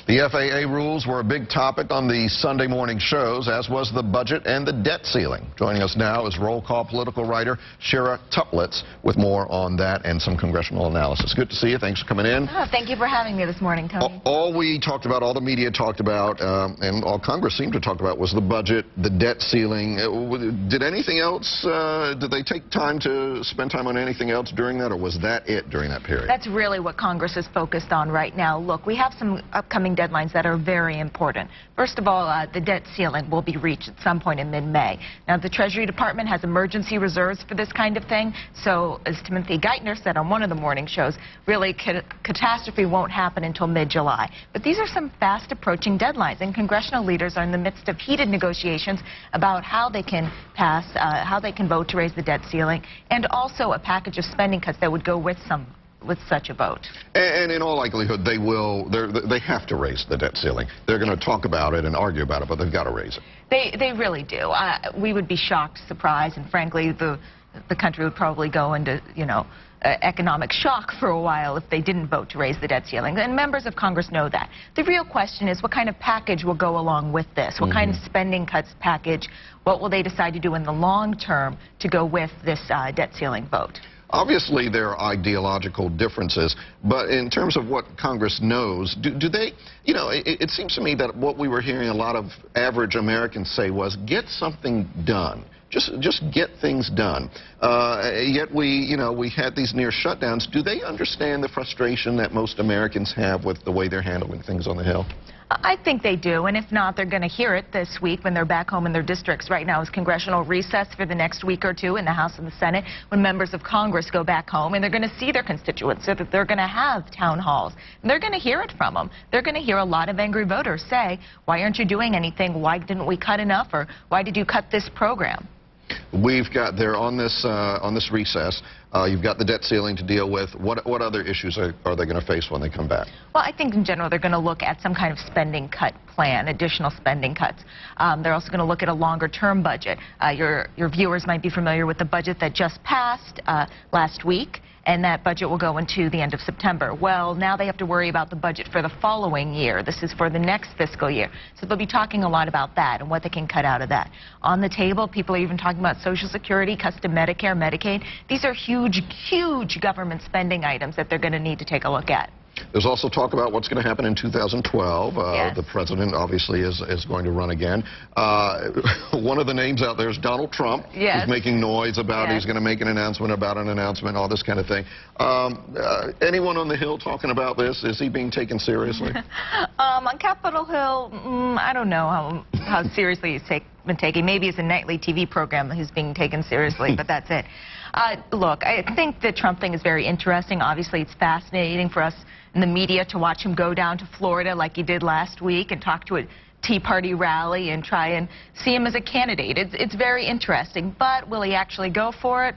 The FAA rules were a big topic on the Sunday morning shows, as was the budget and the debt ceiling. Joining us now is Roll Call political writer Shira Toeplitz with more on that and some congressional analysis. Good to see you. Thanks for coming in. Oh, thank you for having me this morning, Tony. All we talked about, all the media talked about, and all Congress seemed to talk about was the budget, the debt ceiling. Did anything else, did they take time to spend time on anything else during that, or was that it during that period? That's really what Congress is focused on right now. Look, we have some upcoming deadlines that are very important. First of all, the debt ceiling will be reached at some point in mid-May. Now, the Treasury Department has emergency reserves for this kind of thing, so as Timothy Geithner said on one of the morning shows, really catastrophe won't happen until mid-July. But these are some fast-approaching deadlines, and congressional leaders are in the midst of heated negotiations about how they can pass, how they can vote to raise the debt ceiling, and also a package of spending cuts that would go with such a vote. And in all likelihood, they have to raise the debt ceiling. They're going to talk about it and argue about it, but they've got to raise it. They really do. We would be shocked, surprised, and frankly, the country would probably go into, economic shock for a while if they didn't vote to raise the debt ceiling. And members of Congress know that. The real question is what kind of package will go along with this? What kind of spending cuts package? What will they decide to do in the long term to go with this debt ceiling vote? Obviously, there are ideological differences, but in terms of what Congress knows, do they, it seems to me that what we were hearing a lot of average Americans say was, get something done. Just get things done. Yet we had these near shutdowns. Do they understand the frustration that most Americans have with the way they're handling things on the Hill? I think they do, and if not, they're going to hear it this week when they're back home in their districts. Right now is congressional recess for the next week or two in the House and the Senate when members of Congress go back home, and they're going to see their constituents, so that they're going to have town halls. And they're going to hear it from them. They're going to hear a lot of angry voters say, why aren't you doing anything? Why didn't we cut enough? Or why did you cut this program? We've got there on this recess. You've got the debt ceiling to deal with. What other issues are they going to face when they come back? Well, I think in general they're going to look at some kind of spending cut plan, additional spending cuts. They're also going to look at a longer-term budget. Your viewers might be familiar with the budget that just passed last week, and that budget will go into the end of September. Well, now they have to worry about the budget for the following year. This is for the next fiscal year. So they'll be talking a lot about that and what they can cut out of that. On the table, people are even talking about Social Security, cuts to Medicare, Medicaid. These are huge, huge government spending items that they're going to need to take a look at. There's also talk about what's going to happen in 2012. Yes. The president obviously is going to run again. One of the names out there is Donald Trump. Yes. He's making noise about Yes. He's going to make an announcement about an announcement, all this kind of thing. Anyone on the Hill talking about this? Is he being taken seriously? On Capitol Hill, I don't know how seriously he's been taken. Maybe it's a nightly TV program that he's being taken seriously, but that's it. Look, I think the Trump thing is very interesting. Obviously, it's fascinating for us in the media to watch him go down to Florida like he did last week and talk to a Tea Party rally and try and see him as a candidate. It's very interesting, but will he actually go for it?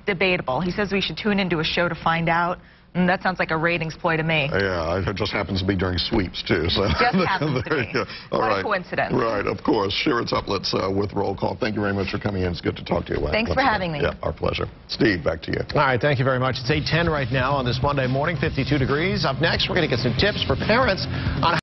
Debatable. He says we should tune into a show to find out. That sounds like a ratings ploy to me. Yeah, it just happens to be during sweeps, too. So. Just happens to be. What a coincidence. Right, of course. Shira Toeplitz with Roll Call. Thank you very much for coming in. It's good to talk to you. Thanks for having me. Yeah, our pleasure. Steve, back to you. All right, thank you very much. It's 8:10 right now on this Monday morning, 52 degrees. Up next, we're going to get some tips for parents on